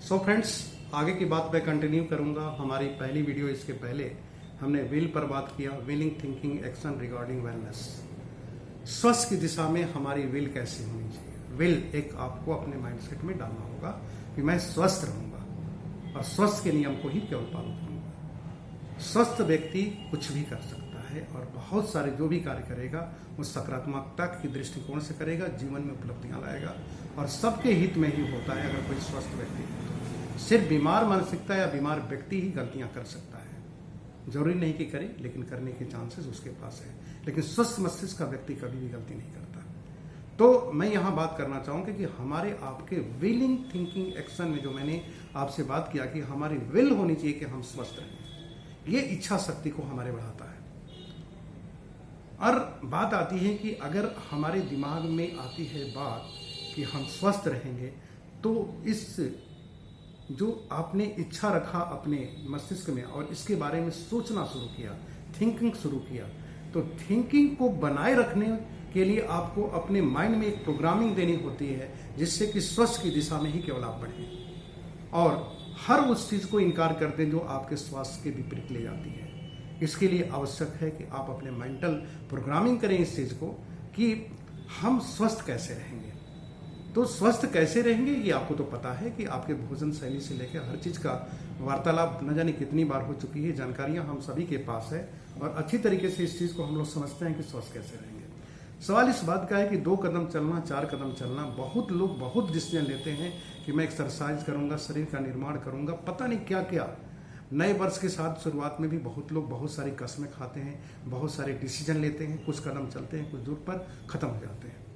So friends, आगे की बात मैं कंटिन्यू करूंगा। हमारी पहली वीडियो इसके पहले हमने विल पर बात किया, willing thinking action regarding wellness. स्वस्थ की दिशा में हमारी विल कैसी होनी चाहिए। विल एक आपको अपने माइंडसेट में डालना होगा कि मैं स्वस्थ रहूंगा और स्वस्थ के नियम को ही केवल फॉलो करूंगा। स्वस्थ व्यक्ति कुछ भी कर सकता है और बहुत सारे जो भी कार्य करेगा वो सकारात्मकता की दृष्टिकोण से करेगा, जीवन में उपलब्धियां लाएगा और सबके हित में ही होता है। अगर कोई स्वस्थ व्यक्ति है तो सिर्फ बीमार मानसिकता या बीमार व्यक्ति ही गलतियां कर सकता है। जरूरी नहीं कि करे, लेकिन करने के चांसेस उसके पास है। लेकिन स्वस्थ मस्तिष्क का व्यक्ति कभी भी गलती नहीं करता। तो मैं यहां बात करना चाहूंगा कि हमारे आपके विलिंग थिंकिंग एक्शन में जो मैंने आपसे बात किया कि हमारी विल होनी चाहिए कि हम स्वस्थ रहें, ये इच्छा शक्ति को हमारे बढ़ाता है। और बात आती है कि अगर हमारे दिमाग में आती है बात कि हम स्वस्थ रहेंगे, तो इस जो आपने इच्छा रखा अपने मस्तिष्क में और इसके बारे में सोचना शुरू किया, थिंकिंग शुरू किया, तो थिंकिंग को बनाए रखने के लिए आपको अपने माइंड में एक प्रोग्रामिंग देनी होती है जिससे कि स्वस्थ की दिशा में ही केवल आप बढ़ें और हर उस चीज को इनकार कर दें जो आपके स्वास्थ्य के विपरीत ले जाती है। इसके लिए आवश्यक है कि आप अपने मेंटल प्रोग्रामिंग करें इस चीज को कि हम स्वस्थ कैसे रहेंगे। तो स्वस्थ कैसे रहेंगे ये आपको तो पता है कि आपके भोजन शैली से लेकर हर चीज का वार्तालाप न जाने कितनी बार हो चुकी है, जानकारियां हम सभी के पास है और अच्छी तरीके से इस चीज को हम लोग समझते हैं कि स्वस्थ कैसे रहेंगे। सवाल इस बात का है कि 2 कदम चलना, 4 कदम चलना। बहुत लोग बहुत डिसीजन लेते हैं कि मैं एक्सरसाइज करूंगा, शरीर का निर्माण करूंगा, पता नहीं क्या क्या। नए वर्ष के साथ शुरुआत में भी बहुत लोग बहुत सारी कस्में खाते हैं, बहुत सारे डिसीजन लेते हैं, कुछ कदम चलते हैं, कुछ दूर पर खत्म हो जाते हैं।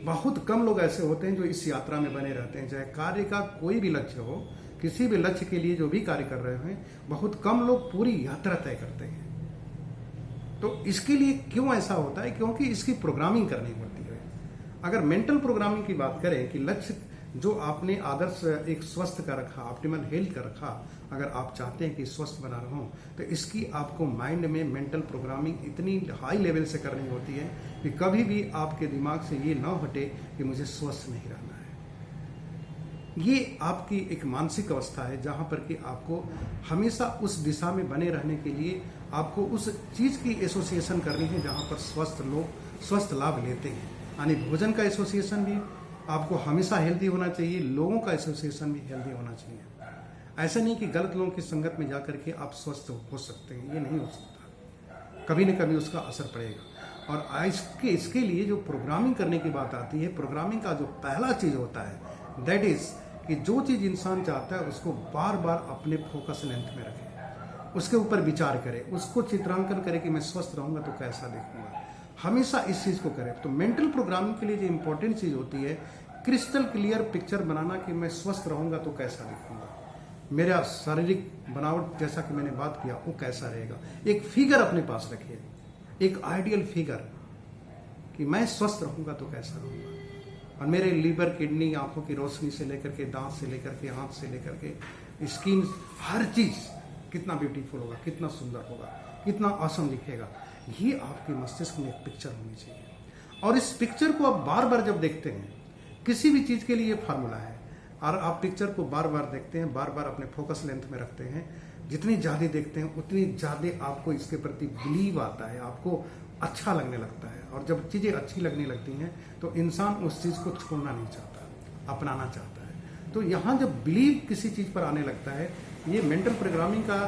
बहुत कम लोग ऐसे होते हैं जो इस यात्रा में बने रहते हैं। चाहे कार्य का कोई भी लक्ष्य हो, किसी भी लक्ष्य के लिए जो भी कार्य कर रहे हैं, बहुत कम लोग पूरी यात्रा तय करते हैं। तो इसके लिए क्यों ऐसा होता है? क्योंकि इसकी प्रोग्रामिंग करनी पड़ती है। अगर मेंटल प्रोग्रामिंग की बात करें कि लक्ष्य जो आपने आदर्श एक स्वस्थ का रखा, ऑप्टिमल हेल्थ का रखा, अगर आप चाहते हैं कि स्वस्थ बना रहो तो इसकी आपको माइंड में मेंटल प्रोग्रामिंग इतनी हाई लेवल से करनी होती है कि कभी भी आपके दिमाग से ये ना हटे कि मुझे स्वस्थ नहीं रहना है। ये आपकी एक मानसिक अवस्था है जहां पर कि आपको हमेशा उस दिशा में बने रहने के लिए आपको उस चीज की एसोसिएशन करनी है जहां पर स्वस्थ लोग स्वस्थ लाभ लेते हैं। यानी भोजन का एसोसिएशन भी आपको हमेशा हेल्दी होना चाहिए, लोगों का एसोसिएशन भी हेल्दी होना चाहिए। ऐसा नहीं कि गलत लोगों की संगत में जाकर के आप स्वस्थ हो सकते हैं, ये नहीं हो सकता। कभी न कभी उसका असर पड़ेगा। और इसके लिए जो प्रोग्रामिंग करने की बात आती है, प्रोग्रामिंग का जो पहला चीज होता है दैट इज कि जो चीज इंसान चाहता है उसको बार बार अपने फोकस लेंथ में रखे, उसके ऊपर विचार करे, उसको चित्रांकन करे कि मैं स्वस्थ रहूंगा तो कैसा दिखूंगा। हमेशा इस चीज को करें। तो मेंटल प्रोग्रामिंग के लिए जो इंपॉर्टेंट चीज होती है क्रिस्टल क्लियर पिक्चर बनाना कि मैं स्वस्थ रहूंगा तो कैसा दिखूंगा, मेरा शारीरिक बनावट जैसा कि मैंने बात किया वो कैसा रहेगा। एक फिगर अपने पास रखिए, एक आइडियल फिगर कि मैं स्वस्थ रहूंगा तो कैसा रहूंगा और मेरे लीवर, किडनी, आंखों की रोशनी से लेकर के, दांत से लेकर के, हाथ से लेकर के, स्किन, हर चीज कितना ब्यूटीफुल होगा, कितना सुंदर होगा, कितना ऑसम दिखेगा। ये आपके मस्तिष्क में एक पिक्चर होनी चाहिए। और इस पिक्चर को आप बार बार जब देखते हैं, किसी भी चीज के लिए ये फार्मूला है, और आप पिक्चर को बार बार देखते हैं, बार बार अपने फोकस लेंथ में रखते हैं, जितनी ज्यादा देखते हैं उतनी ज्यादा आपको इसके प्रति बिलीव आता है, आपको अच्छा लगने लगता है। और जब चीजें अच्छी लगने लगती हैं तो इंसान उस चीज को छोड़ना नहीं चाहता, अपनाना चाहता है। तो यहाँ जब बिलीव किसी चीज पर आने लगता है, ये मेंटल प्रोग्रामिंग का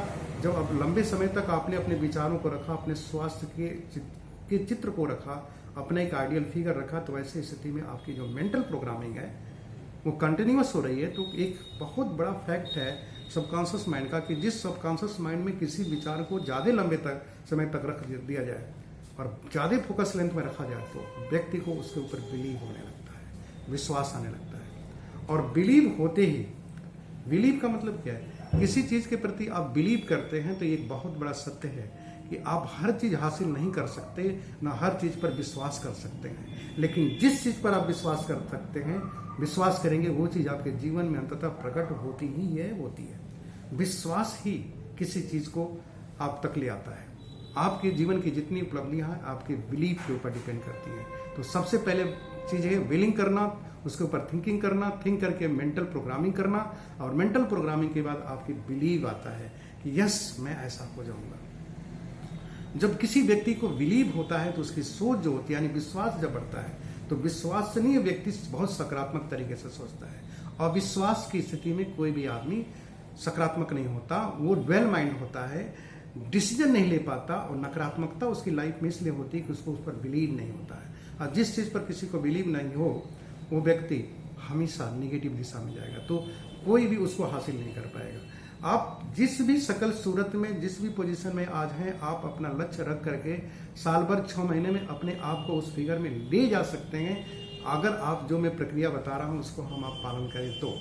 जब अब लंबे समय तक आपने अपने विचारों को रखा, अपने स्वास्थ्य के चित्र को रखा, अपना एक आइडियल फिगर रखा, तो ऐसी स्थिति में आपकी जो मेंटल प्रोग्रामिंग है वो कंटिन्यूअस हो रही है। तो एक बहुत बड़ा फैक्ट है सबकॉन्शियस माइंड का कि जिस सबकॉन्शियस माइंड में किसी विचार को ज्यादा लंबे तक समय तक रख दिया जाए और ज्यादा फोकस लेंथ में रखा जाए तो व्यक्ति को उसके ऊपर बिलीव होने लगता है, विश्वास आने लगता है। और बिलीव होते ही, बिलीव का मतलब क्या है? किसी चीज के प्रति आप बिलीव करते हैं तो ये एक बहुत बड़ा सत्य है कि आप हर चीज हासिल नहीं कर सकते, ना हर चीज पर विश्वास कर सकते हैं, लेकिन जिस चीज पर आप विश्वास कर सकते हैं, विश्वास करेंगे, वो चीज आपके जीवन में अंततः प्रकट होती है। विश्वास ही किसी चीज को आप तक ले आता है। आपके जीवन की जितनी उपलब्धियां हैं आपके बिलीफ के ऊपर डिपेंड करती है। तो सबसे पहले चीज़ है विलिंग करना, उसके ऊपर थिंकिंग करना, थिंक करके मेंटल प्रोग्रामिंग करना, और मेंटल प्रोग्रामिंग के बाद आपकी बिलीव आता है कि यस मैं ऐसा हो जाऊंगा। जब किसी व्यक्ति को बिलीव होता है तो उसकी सोच जो होती है यानी विश्वास जब बढ़ता है तो विश्वसनीय व्यक्ति बहुत सकारात्मक तरीके से सोचता है। और विश्वास की स्थिति में कोई भी आदमी सकारात्मक नहीं होता, वो ड्वेल माइंड होता है, डिसीजन नहीं ले पाता, और नकारात्मकता उसकी लाइफ में इसलिए होती है कि उसको उस पर बिलीव नहीं होता है। और जिस चीज़ पर किसी को बिलीव नहीं हो वो व्यक्ति हमेशा निगेटिव दिशा में जाएगा, तो कोई भी उसको हासिल नहीं कर पाएगा। आप जिस भी शकल सूरत में, जिस भी पोजीशन में आज हैं, आप अपना लक्ष्य रख करके साल भर 6 महीने में अपने आप को उस फिगर में ले जा सकते हैं, अगर आप जो मैं प्रक्रिया बता रहा हूं उसको हम आप पालन करें तो।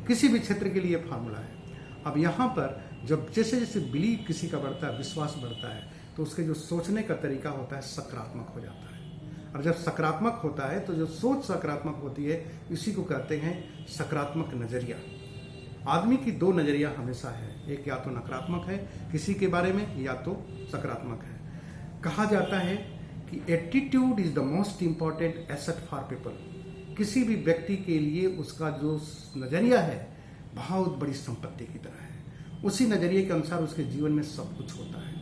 किसी भी क्षेत्र के लिए फार्मूला है। अब यहाँ पर जब जैसे जैसे बिलीव किसी का बढ़ता है, विश्वास बढ़ता है, तो उसके जो सोचने का तरीका होता है सकारात्मक हो जाता है। और जब सकारात्मक होता है तो जो सोच सकारात्मक होती है इसी को कहते हैं सकारात्मक नजरिया। आदमी की 2 नजरिया हमेशा है, एक या तो नकारात्मक है किसी के बारे में या तो सकारात्मक है। कहा जाता है कि attitude is the most important asset for people. किसी भी व्यक्ति के लिए उसका जो नजरिया है बहुत बड़ी संपत्ति की तरह है। उसी नजरिए के अनुसार उसके जीवन में सब कुछ होता है।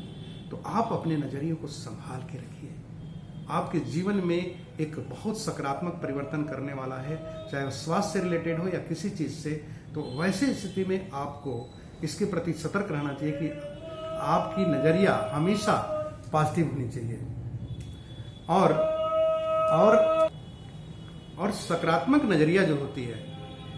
तो आप अपने नजरिए को संभाल के रखिए। आपके जीवन में एक बहुत सकारात्मक परिवर्तन करने वाला है, चाहे वो स्वास्थ्य से रिलेटेड हो या किसी चीज से। तो वैसे स्थिति में आपको इसके प्रति सतर्क रहना चाहिए कि आपकी नजरिया हमेशा पॉजिटिव होनी चाहिए। और सकारात्मक नजरिया जो होती है,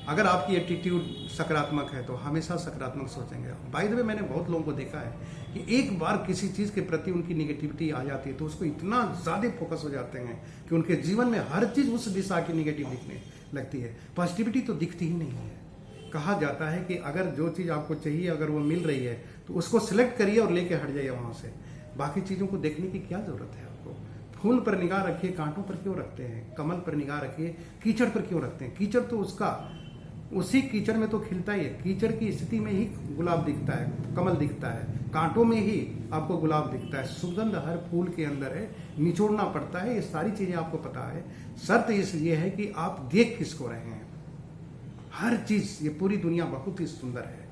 अगर आपकी एटीट्यूड सकारात्मक है तो हमेशा सकारात्मक सोचेंगे। बाय द वे मैंने बहुत लोगों को देखा है कि एक बार किसी चीज के प्रति उनकी निगेटिविटी आ जाती है तो उसको इतना ज्यादा फोकस हो जाते हैं कि उनके जीवन में हर चीज उस दिशा की निगेटिव दिखने लगती है, पॉजिटिविटी तो दिखती ही नहीं है। कहा जाता है कि अगर जो चीज आपको चाहिए अगर वो मिल रही है तो उसको सिलेक्ट करिए और लेके हट जाइए वहां से। बाकी चीजों को देखने की क्या जरूरत है आपको। फूल पर निगाह रखिए, कांटों पर क्यों रखते हैं? कमल पर निगाह रखिए, कीचड़ पर क्यों रखते हैं? कीचड़ तो उसी कीचड़ में तो खिलता ही है। कीचड़ की स्थिति में ही गुलाब दिखता है, कमल दिखता है, कांटों में ही आपको गुलाब दिखता है। सुगंध हर फूल के अंदर है, निचोड़ना पड़ता है। ये सारी चीजें आपको पता है। शर्त ये है कि आप देख किसको रहे हैं। हर चीज, ये पूरी दुनिया बहुत ही सुंदर है,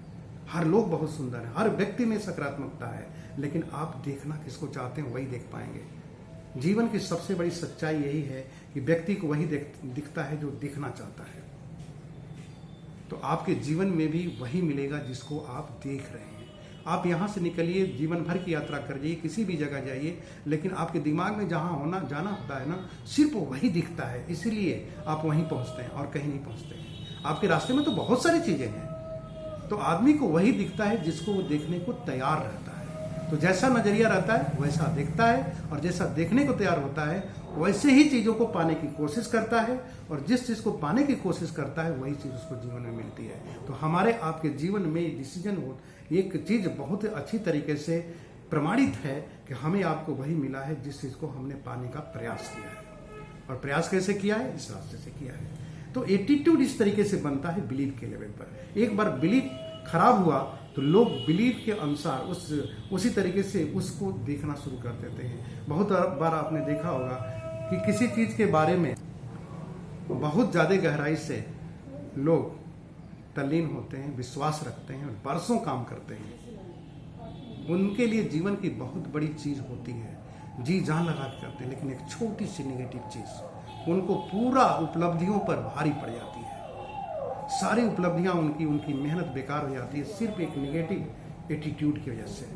हर लोग बहुत सुंदर है, हर व्यक्ति में सकारात्मकता है, लेकिन आप देखना किसको चाहते हैं वही देख पाएंगे। जीवन की सबसे बड़ी सच्चाई यही है कि व्यक्ति को वही दिखता है जो दिखना चाहता है। तो आपके जीवन में भी वही मिलेगा जिसको आप देख रहे हैं। आप यहाँ से निकलिए, जीवन भर की यात्रा करिए, किसी भी जगह जाइए, लेकिन आपके दिमाग में जहाँ जाना होता है ना, सिर्फ वही दिखता है, इसीलिए आप वहीं पहुँचते हैं और कहीं नहीं पहुँचते हैं। आपके रास्ते में तो बहुत सारी चीजें हैं, तो आदमी को वही दिखता है जिसको वो देखने को तैयार रहता है। तो जैसा नजरिया रहता है वैसा देखता है, और जैसा देखने को तैयार होता है वैसे ही चीजों को पाने की कोशिश करता है, और जिस चीज को पाने की कोशिश करता है वही चीज उसको जीवन में मिलती है। तो हमारे आपके जीवन में डिसीजन हो, एक चीज बहुत अच्छी तरीके से प्रमाणित है कि हमें आपको वही मिला है जिस चीज को हमने पाने का प्रयास किया है। और प्रयास कैसे किया है? इस रास्ते से किया है। तो एटीट्यूड इस तरीके से बनता है बिलीव के लेवल पर। एक बार बिलीव खराब हुआ तो लोग बिलीव के अनुसार उसी तरीके से उसको देखना शुरू कर देते हैं। बहुत बार आपने देखा होगा कि किसी चीज के बारे में बहुत ज्यादा गहराई से लोग तल्लीन होते हैं, विश्वास रखते हैं और बरसों काम करते हैं। उनके लिए जीवन की बहुत बड़ी चीज होती है, जी जान लगा के करते हैं, लेकिन एक छोटी सी निगेटिव चीज उनको पूरा उपलब्धियों पर भारी पड़ जाती है। सारी उपलब्धियां उनकी मेहनत बेकार हो जाती है, सिर्फ एक निगेटिव एटीट्यूड की वजह से।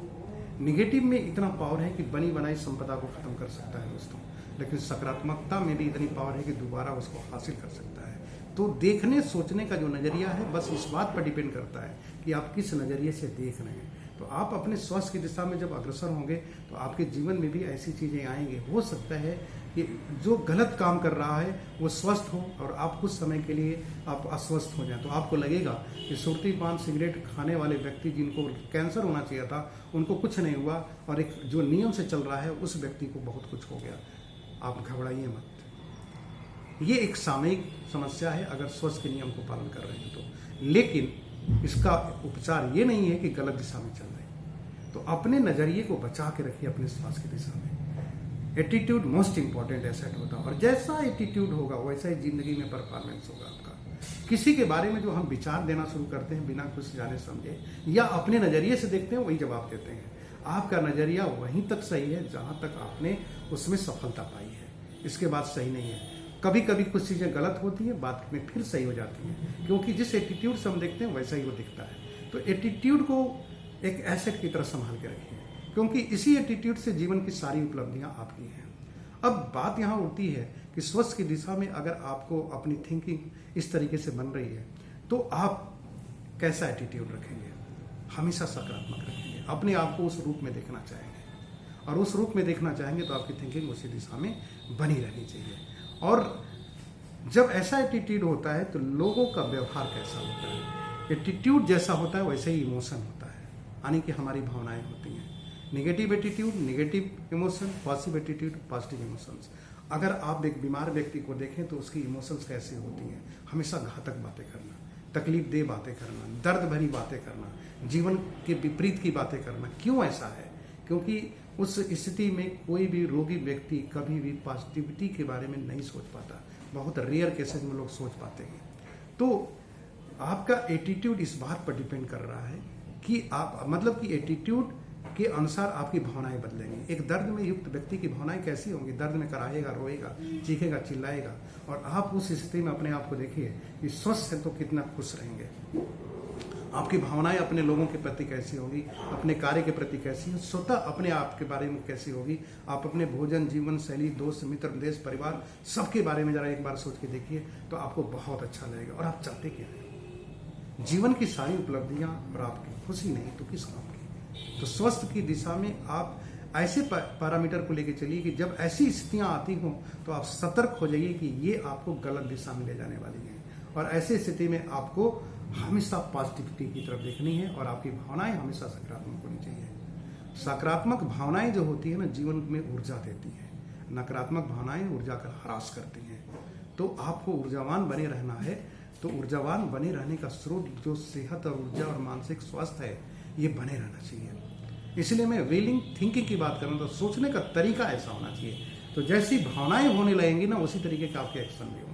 निगेटिव में इतना पावर है कि बनी बनाई संपदा को खत्म कर सकता है दोस्तों, लेकिन सकारात्मकता में भी इतनी पावर है कि दोबारा उसको हासिल कर सकता है। तो देखने सोचने का जो नजरिया है बस इस बात पर डिपेंड करता है कि आप किस नजरिए से देख रहे हैं। तो आप अपने स्वास्थ्य की दिशा में जब अग्रसर होंगे तो आपके जीवन में भी ऐसी चीजें आएंगी। हो सकता है कि जो गलत काम कर रहा है वो स्वस्थ हो और आप कुछ समय के लिए आप अस्वस्थ हो जाएं। तो आपको लगेगा कि सुरती पान सिगरेट खाने वाले व्यक्ति जिनको कैंसर होना चाहिए था उनको कुछ नहीं हुआ, और एक जो नियम से चल रहा है उस व्यक्ति को बहुत कुछ हो गया। आप घबराइए मत, ये एक सामयिक समस्या है अगर स्वास्थ्य के नियम को पालन कर रहे हैं तो। लेकिन इसका उपचार ये नहीं है कि गलत दिशा में चल रहे हैं। तो अपने नजरिए को बचा के रखिए अपने स्वास्थ्य की दिशा में। एटीट्यूड मोस्ट इंपॉर्टेंट एसेट होता है, और जैसा एटीट्यूड होगा वैसा ही जिंदगी में परफॉर्मेंस होगा आपका। किसी के बारे में जो हम विचार देना शुरू करते हैं बिना कुछ जाने समझे या अपने नजरिए से देखते हैं वही जवाब देते हैं। आपका नजरिया वहीं तक सही है जहां तक आपने उसमें सफलता पाई है, इसके बाद सही नहीं है। कभी कभी कुछ चीजें गलत होती है, बाद में फिर सही हो जाती है, क्योंकि जिस एटीट्यूड से हम देखते हैं वैसा ही वो दिखता है। तो एटीट्यूड को एक एसेट की तरह संभाल के रखिए, क्योंकि इसी एटीट्यूड से जीवन की सारी उपलब्धियां आपकी हैं। अब बात यहाँ उठती है कि स्वस्थ की दिशा में अगर आपको अपनी थिंकिंग इस तरीके से बन रही है तो आप कैसा एटीट्यूड रखेंगे? हमेशा सकारात्मक रखेंगे, अपने आप को उस रूप में देखना चाहेंगे, और उस रूप में देखना चाहेंगे तो आपकी थिंकिंग उसी दिशा में बनी रहनी चाहिए। और जब ऐसा एटीट्यूड होता है तो लोगों का व्यवहार कैसा होता है? एटीट्यूड जैसा होता है वैसे ही इमोशन होता है, यानी कि हमारी भावनाएं होती हैं। Negative attitude negative emotion, positive attitude positive emotions. अगर आप एक बीमार व्यक्ति को देखें तो उसकी इमोशंस कैसी होती हैं? हमेशा घातक बातें करना, तकलीफ दे बातें करना, दर्द भरी बातें करना, जीवन के विपरीत की बातें करना। क्यों ऐसा है? क्योंकि उस स्थिति में कोई भी रोगी व्यक्ति कभी भी पॉजिटिविटी के बारे में नहीं सोच पाता। बहुत रेयर केसेस में लोग सोच पाते हैं। तो आपका एटीट्यूड इस बात पर डिपेंड कर रहा है कि आप मतलब कि एटीट्यूड के अनुसार आपकी भावनाएं बदलेंगी। एक दर्द में युक्त व्यक्ति की भावनाएं कैसी होंगी? दर्द में कराएगा, रोएगा, चीखेगा, चिल्लाएगा। और आप उस स्थिति में अपने आप को देखिए कि स्वस्थ है तो कितना खुश रहेंगे। आपकी भावनाएं अपने लोगों के प्रति कैसी होगी, अपने कार्य के प्रति कैसी है, स्वतः अपने आप के बारे में कैसी होगी। आप अपने भोजन, जीवन शैली, दोस्त मित्र, देश, परिवार सबके बारे में जरा एक बार सोच के देखिए तो आपको बहुत अच्छा लगेगा। और आप चाहते क्या हैं? जीवन की सारी उपलब्धियां और आपकी खुशी नहीं तो किस काम की? तो स्वस्थ की दिशा में आप ऐसे पैरामीटर को लेकर चलिए कि जब ऐसी स्थितियां आती हों तो आप सतर्क हो जाइए कि ये आपको गलत दिशा में ले जाने वाली है। और ऐसी स्थिति में आपको हमेशा पॉजिटिविटी की तरफ देखनी है और आपकी भावनाएं हमेशा सकारात्मक होनी चाहिए। सकारात्मक भावनाएं जो होती है ना, जीवन में ऊर्जा देती है। नकारात्मक भावनाएं ऊर्जा का ह्रास करती हैं। तो आपको ऊर्जावान बने रहना है, तो ऊर्जावान बने रहने का स्रोत जो सेहत और ऊर्जा और मानसिक स्वास्थ्य है, ये बने रहना चाहिए। इसलिए मैं विलिंग थिंकिंग की बात करूँ तो सोचने का तरीका ऐसा होना चाहिए। तो जैसी भावनाएं होने लगेंगी ना, उसी तरीके के आपके एक्शन भी होंगे।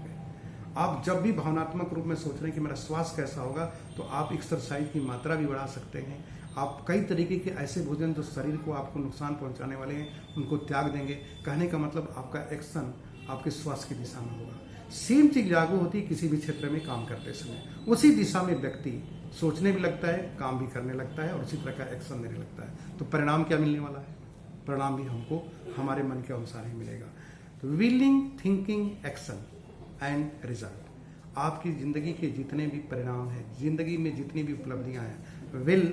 आप जब भी भावनात्मक रूप में सोच रहे हैं कि मेरा स्वास्थ्य कैसा होगा, तो आप एक्सरसाइज की मात्रा भी बढ़ा सकते हैं। आप कई तरीके के ऐसे भोजन जो शरीर को आपको नुकसान पहुंचाने वाले हैं उनको त्याग देंगे। कहने का मतलब आपका एक्शन आपके स्वास्थ्य की दिशा में होगा। सेम चीज लागू होती है किसी भी क्षेत्र में काम करते समय। उसी दिशा में व्यक्ति सोचने भी लगता है, काम भी करने लगता है और उसी तरह का एक्शन देने लगता है। तो परिणाम क्या मिलने वाला है? परिणाम भी हमको हमारे मन के अनुसार ही मिलेगा। तो willing, thinking, action and result. आपकी जिंदगी के जितने भी परिणाम हैं, जिंदगी में जितनी भी उपलब्धियां हैं, विल,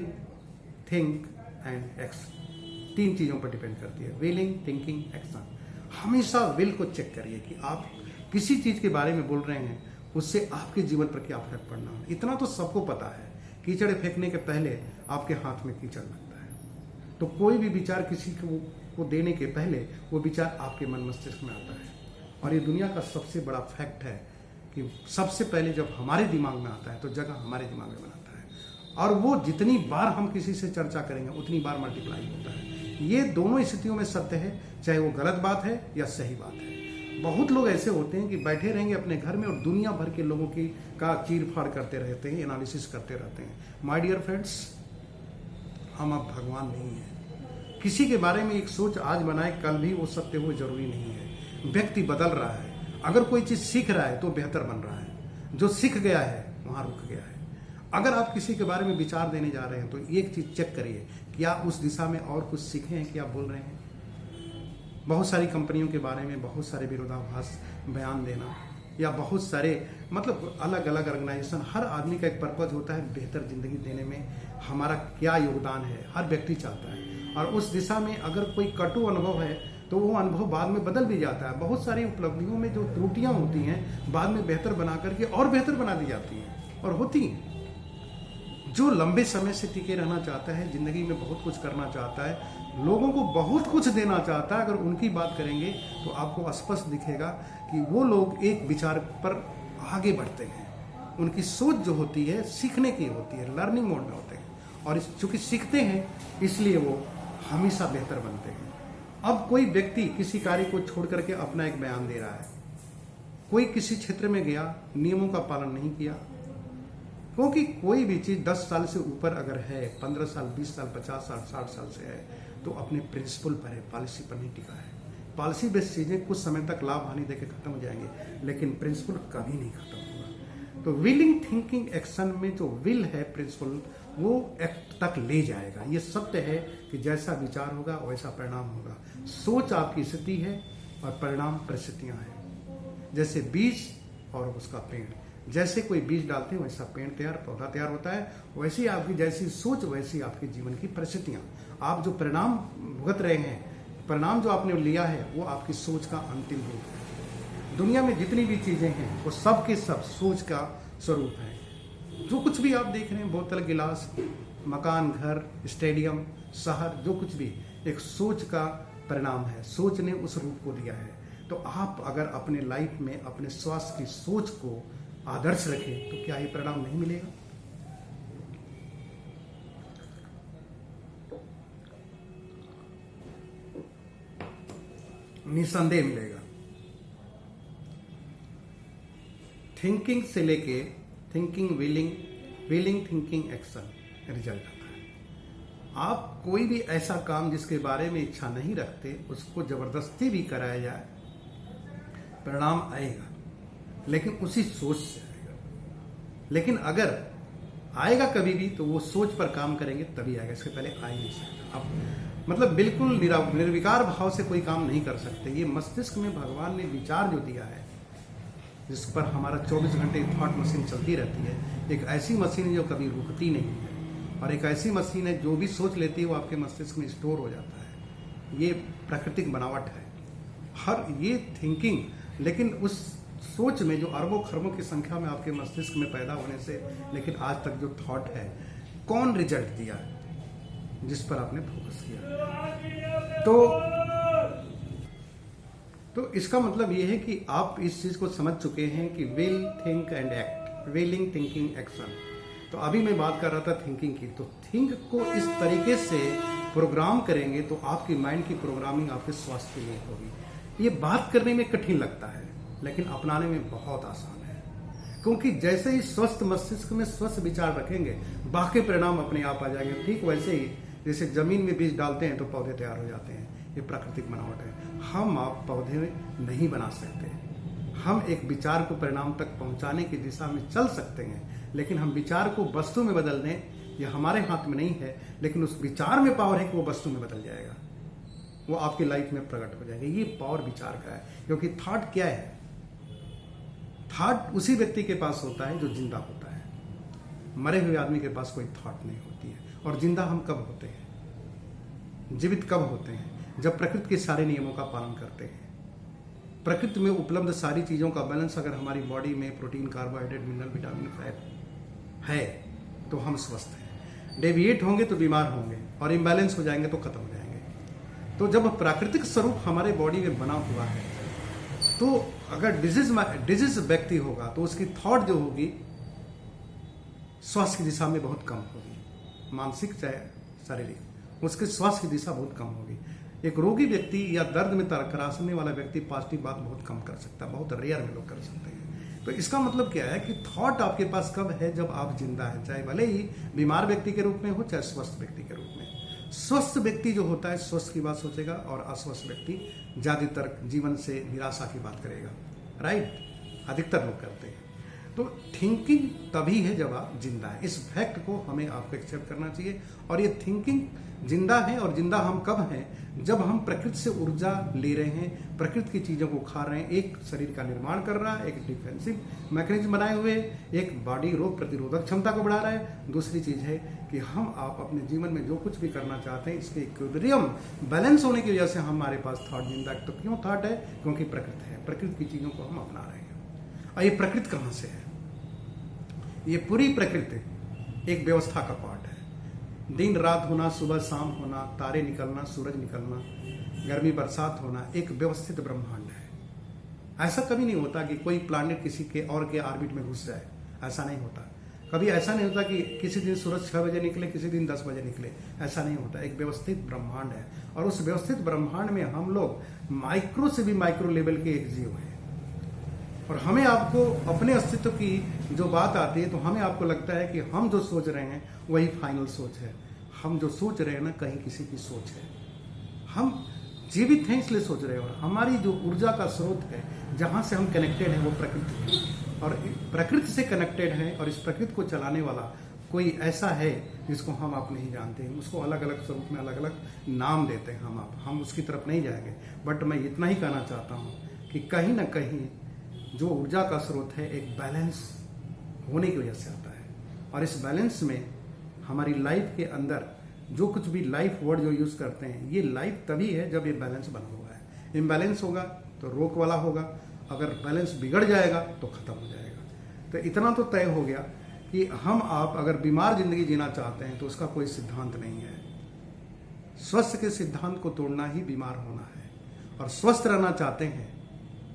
थिंक एंड एक्शन, तीन चीजों पर डिपेंड करती है। Willing, thinking, action. हमेशा विल को चेक करिए कि आप किसी चीज के बारे में बोल रहे हैं उससे आपके जीवन पर क्या फर्क पड़ना है। इतना तो सबको पता है, कीचड़ फेंकने के पहले आपके हाथ में कीचड़ लगता है। तो कोई भी विचार किसी को देने के पहले वो विचार आपके मन मस्तिष्क में आता है। और ये दुनिया का सबसे बड़ा फैक्ट है कि सबसे पहले जब हमारे दिमाग में आता है तो जगह हमारे दिमाग में बनाता है। और वो जितनी बार हम किसी से चर्चा करेंगे उतनी बार मल्टीप्लाई होता है। ये दोनों स्थितियों में सत्य है, चाहे वो गलत बात है या सही बात है। बहुत लोग ऐसे होते हैं कि बैठे रहेंगे अपने घर में और दुनिया भर के लोगों की का चीर फाड़ करते रहते हैं, एनालिसिस करते रहते हैं। माय डियर फ्रेंड्स, हम अब भगवान नहीं हैं। किसी के बारे में एक सोच आज बनाए कल भी वो सत्य हो जरूरी नहीं है। व्यक्ति बदल रहा है। अगर कोई चीज सीख रहा है तो बेहतर बन रहा है, जो सीख गया है वहां रुक गया है। अगर आप किसी के बारे में विचार देने जा रहे हैं तो एक चीज चेक करिए, क्या उस दिशा में और कुछ सीखे हैं कि आप बोल रहे हैं। बहुत सारी कंपनियों के बारे में बहुत सारे विरोधाभास बयान देना या बहुत सारे मतलब अलग अलग ऑर्गेनाइजेशन, हर आदमी का एक पर्पज होता है बेहतर जिंदगी देने में हमारा क्या योगदान है, हर व्यक्ति चाहता है। और उस दिशा में अगर कोई कटु अनुभव है तो वो अनुभव बाद में बदल भी जाता है। बहुत सारी उपलब्धियों में जो त्रुटियां होती हैं बाद में बेहतर बना करके और बेहतर बना दी जाती हैं और होती हैं। जो लंबे समय से टिके रहना चाहता है, जिंदगी में बहुत कुछ करना चाहता है, लोगों को बहुत कुछ देना चाहता है, अगर उनकी बात करेंगे तो आपको स्पष्ट दिखेगा कि वो लोग एक विचार पर आगे बढ़ते हैं। उनकी सोच जो होती है सीखने की होती है, लर्निंग मोड में होते हैं और चूंकि सीखते हैं इसलिए वो हमेशा बेहतर बनते हैं। अब कोई व्यक्ति किसी कार्य को छोड़ करके अपना एक बयान दे रहा है, कोई किसी क्षेत्र में गया, नियमों का पालन नहीं किया, क्योंकि कोई भी चीज 10 साल से ऊपर अगर है, 15 साल, 20 साल, 50 साल, 60 साल से है, तो अपने प्रिंसिपल पर है, पॉलिसी पर नहीं टिका है। पॉलिसी बेस्ड चीजें कुछ समय तक लाभ हानि देकर खत्म हो जाएंगे, लेकिन प्रिंसिपल कभी नहीं खत्म होगा। तो विलिंग थिंकिंग एक्शन में जो विल है प्रिंसिपल, वो एक्ट तक ले जाएगा। ये सत्य है कि जैसा विचार होगा वैसा परिणाम होगा। सोच आपकी स्थिति है और परिणाम परिस्थितियां हैं। जैसे बीज और उसका पेड़, जैसे कोई बीज डालते हैं वैसा पेड़ तैयार, पौधा तैयार होता है। वैसे ही आपकी जैसी सोच वैसी आपके जीवन की परिस्थितियां। आप जो परिणाम भुगत रहे हैं, परिणाम जो आपने लिया है, वो आपकी सोच का अंतिम रूप है। दुनिया में जितनी भी चीजें हैं वो सब के सब सोच का स्वरूप है। जो कुछ भी आप देख रहे हैं, बोतल, गिलास, मकान, घर, स्टेडियम, शहर, जो कुछ भी एक सोच का परिणाम है। सोच ने उस रूप को दिया है। तो आप अगर अपने लाइफ में अपने स्वास्थ्य की सोच को आदर्श रखें तो क्या ये परिणाम नहीं मिलेगा? निसंदेह मिलेगा। थिंकिंग से लेके thinking, willing thinking action result आता है। आप कोई भी ऐसा काम जिसके बारे में इच्छा नहीं रखते, उसको जबरदस्ती भी कराया जाए, परिणाम आएगा, लेकिन उसी सोच से आएगा। लेकिन अगर आएगा कभी भी तो वो सोच पर काम करेंगे तभी आएगा, इसके पहले आ ही नहीं सकता। अब मतलब बिल्कुल निर्विकार भाव से कोई काम नहीं कर सकते। ये मस्तिष्क में भगवान ने विचार जो दिया है, जिस पर हमारा 24 घंटे थॉट मशीन चलती रहती है, एक ऐसी मशीन है जो कभी रुकती नहीं है, और एक ऐसी मशीन है जो भी सोच लेती है वो आपके मस्तिष्क में स्टोर हो जाता है। ये प्राकृतिक बनावट है हर ये थिंकिंग। लेकिन उस सोच में जो अरबों खरबों की संख्या में आपके मस्तिष्क में पैदा होने से लेकिन आज तक जो थॉट है, कौन रिजल्ट दिया जिस पर आपने फोकस किया? तो इसका मतलब ये है कि आप इस चीज को समझ चुके हैं कि will, think and act, willing, thinking, action. तो अभी मैं बात कर रहा था थिंकिंग की। तो थिंक को इस तरीके से प्रोग्राम करेंगे तो आपकी माइंड की प्रोग्रामिंग आपके स्वास्थ्य के लिए होगी। ये बात करने में कठिन लगता है लेकिन अपनाने में बहुत आसान है, क्योंकि जैसे ही स्वस्थ मस्तिष्क में स्वस्थ विचार रखेंगे, बाकी परिणाम अपने आप आ जाएंगे। ठीक वैसे ही जैसे जमीन में बीज डालते हैं तो पौधे तैयार हो जाते हैं। ये प्राकृतिक बनावट है। हम आप पौधे नहीं बना सकते। हम एक विचार को परिणाम तक पहुंचाने की दिशा में चल सकते हैं, लेकिन हम विचार को वस्तु में बदल दें, यह हमारे हाथ में नहीं है। लेकिन उस विचार में पावर है कि वो वस्तु में बदल जाएगा, वो आपकी लाइफ में प्रकट हो जाएगा। ये पावर विचार का है। क्योंकि थॉट क्या है? थॉट उसी व्यक्ति के पास होता है जो जिंदा होता है। मरे हुए आदमी के पास कोई थॉट नहीं होती है। और जिंदा हम कब होते हैं? जीवित कब होते हैं? जब प्रकृति के सारे नियमों का पालन करते हैं। प्रकृति में उपलब्ध सारी चीजों का बैलेंस अगर हमारी बॉडी में protein, carbohydrate, mineral, vitamin, fat है तो हम स्वस्थ हैं। डेविएट होंगे तो बीमार होंगे, और इम्बैलेंस हो जाएंगे तो खत्म हो जाएंगे। तो जब प्राकृतिक स्वरूप हमारे बॉडी में बना हुआ है, तो अगर डिजीज व्यक्ति होगा तो उसकी थॉट जो होगी स्वास्थ्य की दिशा में बहुत कम होगी, मानसिक चाहे शारीरिक, उसके स्वास्थ्य की दिशा बहुत कम होगी। एक रोगी व्यक्ति या दर्द में तरासने वाला व्यक्ति पॉजिटिव बात बहुत कम कर सकता है, बहुत रेयर में लोग कर सकते हैं। तो इसका मतलब क्या है कि थॉट आपके पास कब है? जब आप जिंदा है, चाहे भले ही बीमार व्यक्ति के रूप में हो चाहे स्वस्थ व्यक्ति के रूप में। स्वस्थ व्यक्ति जो होता है स्वस्थ की बात सोचेगा, और अस्वस्थ व्यक्ति ज्यादातर जीवन से निराशा की बात करेगा। राइट? अधिकतर लोग करते हैं। तो थिंकिंग तभी है जब आप जिंदा है। इस फैक्ट को हमें आपको एक्सेप्ट करना चाहिए। और ये थिंकिंग जिंदा है, और जिंदा हम कब हैं? जब हम प्रकृति से ऊर्जा ले रहे हैं, प्रकृति की चीजों को खा रहे हैं। एक शरीर का निर्माण कर रहा है, एक डिफेंसिव मैकेनिज्म बनाए हुए, एक बॉडी रोग प्रतिरोधक क्षमता को बढ़ा रहा है। दूसरी चीज है कि हम आप अपने जीवन में जो कुछ भी करना चाहते हैं, इसके इक्विलिब्रियम बैलेंस होने की वजह से हमारे पास थॉट जिंदा है। तो क्यों थॉट है? क्योंकि प्रकृति है। प्रकृति की चीजों को हम अपना रहे हैं। और ये प्रकृति कहां से है? ये पूरी प्रकृति एक व्यवस्था का पार्ट है। दिन रात होना, सुबह शाम होना, तारे निकलना, सूरज निकलना, गर्मी बरसात होना, एक व्यवस्थित ब्रह्मांड है। ऐसा कभी नहीं होता कि कोई प्लैनेट किसी के और के ऑर्बिट में घुस जाए। ऐसा नहीं होता। कभी ऐसा नहीं होता कि किसी दिन सूरज 6 बजे निकले, किसी दिन 10 बजे निकले, ऐसा नहीं होता। एक व्यवस्थित ब्रह्मांड है और उस व्यवस्थित ब्रह्मांड में हम लोग माइक्रो से भी माइक्रो लेवल के एक जीव हैं। और हमें आपको अपने अस्तित्व की जो बात आती है तो हमें आपको लगता है कि हम जो सोच रहे हैं वही फाइनल सोच है। हम जो सोच रहे हैं ना, कहीं किसी की सोच है। हम जीवित हैं इसलिए सोच रहे हैं, और हमारी जो ऊर्जा का स्रोत है, जहाँ से हम कनेक्टेड हैं, वो प्रकृति है। और प्रकृति से कनेक्टेड है, और इस प्रकृति को चलाने वाला कोई ऐसा है जिसको हम आप नहीं जानते हैं। उसको अलग अलग स्वरूप में अलग अलग नाम देते हैं हम उसकी तरफ नहीं जाएंगे। बट मैं इतना ही कहना चाहता हूँ कि कहीं ना कहीं जो ऊर्जा का स्रोत है, एक बैलेंस होने की वजह से आता है। और इस बैलेंस में हमारी लाइफ के अंदर जो कुछ भी लाइफ वर्ड जो यूज करते हैं, ये लाइफ तभी है जब ये बैलेंस बना हुआ है। इम्बैलेंस होगा तो रोक वाला होगा, अगर बैलेंस बिगड़ जाएगा तो खत्म हो जाएगा। तो इतना तो तय हो गया कि हम आप अगर बीमार जिंदगी जीना चाहते हैं तो उसका कोई सिद्धांत नहीं है। स्वस्थ के सिद्धांत को तोड़ना ही बीमार होना है। और स्वस्थ रहना चाहते हैं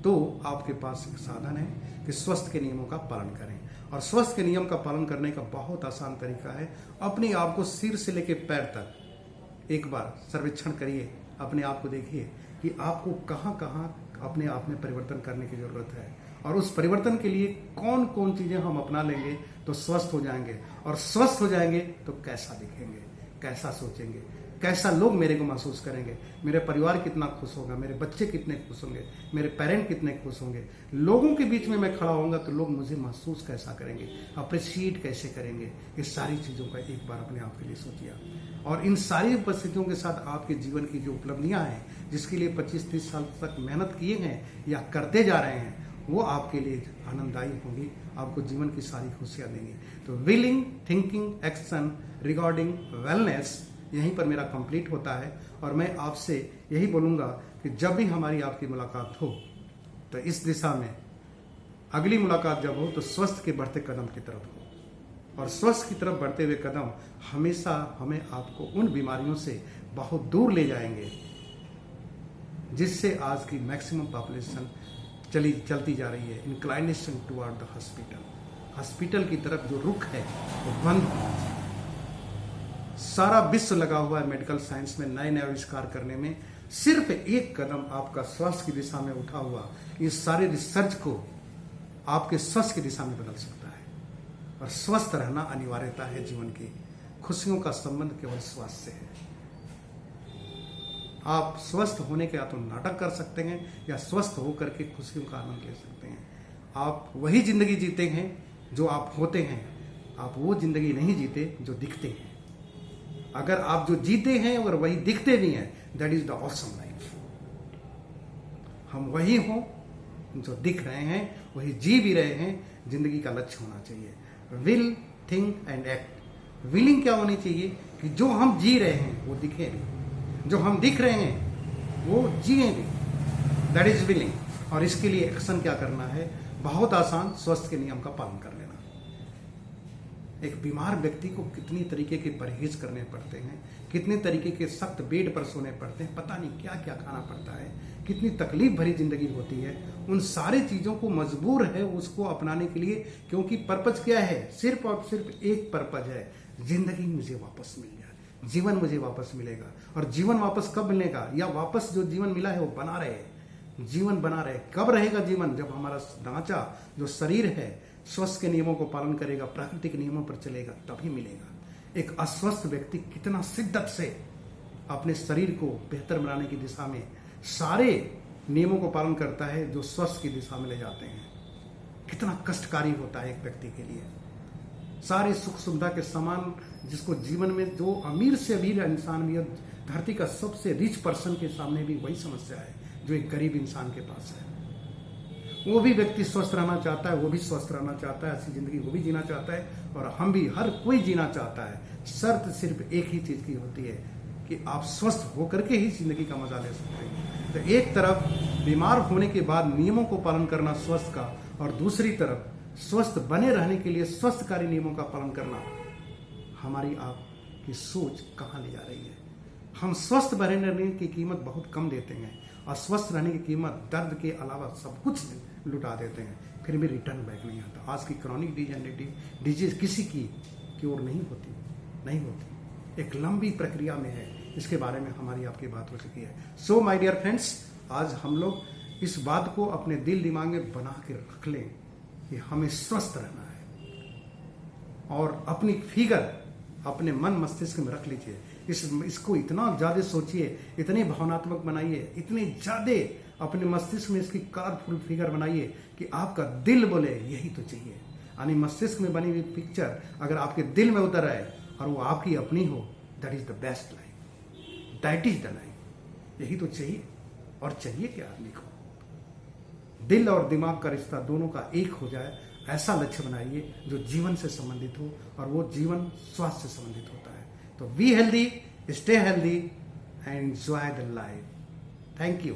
तो आपके पास एक साधन है कि स्वस्थ के नियमों का पालन करें। और स्वस्थ के नियम का पालन करने का बहुत आसान तरीका है। अपने आप को सिर से लेकर पैर तक एक बार सर्वेक्षण करिए, अपने आप को देखिए कि आपको कहाँ कहाँ अपने आप में परिवर्तन करने की जरूरत है, और उस परिवर्तन के लिए कौन कौन चीजें हम अपना लेंगे तो स्वस्थ हो जाएंगे। और स्वस्थ हो जाएंगे तो कैसा दिखेंगे, कैसा सोचेंगे, कैसा लोग मेरे को महसूस करेंगे, मेरे परिवार कितना खुश होगा, मेरे बच्चे कितने खुश होंगे, मेरे पेरेंट कितने खुश होंगे, लोगों के बीच में मैं खड़ा होऊंगा तो लोग मुझे महसूस कैसा करेंगे, अप्रिशिएट कैसे करेंगे। ये सारी चीज़ों का एक बार अपने आप के लिए सोचिए। और इन सारी उपस्थितियों के साथ आपके जीवन की जो उपलब्धियां हैं, जिसके लिए 25-30 साल तक मेहनत किए हैं या करते जा रहे हैं, वो आपके लिए आनंददायी होंगी, आपको जीवन की सारी खुशियां देंगी। तो willing, thinking, action regarding wellness, यहीं पर मेरा कंप्लीट होता है। और मैं आपसे यही बोलूँगा कि जब भी हमारी आपकी मुलाकात हो तो इस दिशा में अगली मुलाकात जब हो तो स्वस्थ के बढ़ते कदम की तरफ हो। और स्वस्थ की तरफ बढ़ते हुए कदम हमेशा हमें आपको उन बीमारियों से बहुत दूर ले जाएंगे जिससे आज की मैक्सिमम पॉपुलेशन चलती जा रही है। इंक्लाइनेशन टुवर्ड द हॉस्पिटल की तरफ जो रुख है वो बंद होना चाहिए। सारा विश्व लगा हुआ है मेडिकल साइंस में नए नए आविष्कार करने में। सिर्फ एक कदम आपका स्वास्थ्य की दिशा में उठा हुआ इस सारे रिसर्च को आपके स्वास्थ्य की दिशा में बदल सकता है। और स्वस्थ रहना अनिवार्यता है जीवन की। खुशियों का संबंध केवल स्वास्थ्य से है। आप स्वस्थ होने के या तो नाटक कर सकते हैं या स्वस्थ होकर के खुशियों का आनंद ले सकते हैं। आप वही जिंदगी जीते हैं जो आप होते हैं, आप वो जिंदगी नहीं जीते जो दिखते हैं। अगर आप जो जीते हैं और वही दिखते भी हैं, that is the awesome life. हम वही हों जो दिख रहे हैं, वही जी भी रहे हैं, जिंदगी का लक्ष्य होना चाहिए। Will, think and act. Willing क्या होनी चाहिए कि जो हम जी रहे हैं वो दिखे भी, जो हम दिख रहे हैं वो जिए भी, दैट इज विलिंग। और इसके लिए एक्शन क्या करना है, बहुत आसान, स्वस्थ के नियम का पालन कर लेना। एक बीमार व्यक्ति को कितनी तरीके के परहेज करने पड़ते हैं, कितने तरीके के सख्त बेड पर सोने पड़ते हैं, पता नहीं क्या क्या खाना पड़ता है, कितनी तकलीफ भरी जिंदगी होती है। उन सारी चीजों को मजबूर है उसको अपनाने के लिए, क्योंकि पर्पज क्या है, सिर्फ और सिर्फ एक पर्पज है, जिंदगी मुझे वापस मिल जाए, जीवन मुझे वापस मिलेगा। और जीवन वापस कब मिलेगा, या वापस जो जीवन मिला है वो बना रहे, जीवन बना रहे। कब रहेगा जीवन, जब हमारा ढांचा जो शरीर है स्वस्थ के नियमों को पालन करेगा, प्राकृतिक नियमों पर चलेगा, तभी मिलेगा। एक अस्वस्थ व्यक्ति कितना शिद्दत से अपने शरीर को बेहतर बनाने की दिशा में सारे नियमों को पालन करता है जो स्वस्थ की दिशा में ले जाते हैं। कितना कष्टकारी होता है एक व्यक्ति के लिए। सारे सुख सुविधा के समान जिसको जीवन में, जो अमीर से अमीर इंसान भी है, धरती का सबसे रिच पर्सन के सामने भी वही समस्या है जो एक गरीब इंसान के पास है। वो भी व्यक्ति स्वस्थ रहना चाहता है, वो भी स्वस्थ रहना चाहता है, ऐसी जिंदगी वो भी जीना चाहता है, और हम भी, हर कोई जीना चाहता है। शर्त सिर्फ एक ही चीज की होती है कि आप स्वस्थ होकर के ही जिंदगी का मजा ले सकते हैं। तो एक तरफ बीमार होने के बाद नियमों को पालन करना स्वस्थ का, और दूसरी तरफ स्वस्थ बने रहने के लिए स्वस्थकारी नियमों का पालन करना। हमारी आपकी सोच कहाँ ले जा रही है। हम स्वस्थ बने रहने की कीमत बहुत कम देते हैं, और स्वस्थ रहने की कीमत दर्द के अलावा सब कुछ लुटा देते हैं, फिर भी रिटर्न बैक नहीं आता। आज की क्रॉनिक डिजेनरेटिव डिजीज किसी की क्योर नहीं होती, एक लंबी प्रक्रिया में है। इसके बारे में हमारी आपकी बात हो चुकी है। सो माय डियर फ्रेंड्स, आज हम लोग इस बात को अपने दिल दिमाग में बना के रख लें कि हमें स्वस्थ रहना है, और अपनी फिगर अपने मन मस्तिष्क में रख लीजिए। इसको इतना ज्यादा सोचिए, इतने भावनात्मक बनाइए, इतने ज्यादा अपने मस्तिष्क में इसकी कलरफुल फिगर बनाइए कि आपका दिल बोले यही तो चाहिए। यानी मस्तिष्क में बनी हुई पिक्चर अगर आपके दिल में उतर आए और वो आपकी अपनी हो, that is the best life, that is the life. यही तो चाहिए। और चाहिए क्या आदमी को? दिल और दिमाग का रिश्ता दोनों का एक हो जाए, ऐसा लक्ष्य बनाइए जो जीवन से संबंधित हो, और वो जीवन स्वास्थ्य से संबंधित होता है। तो be healthy, stay healthy and enjoy the life. Thank you.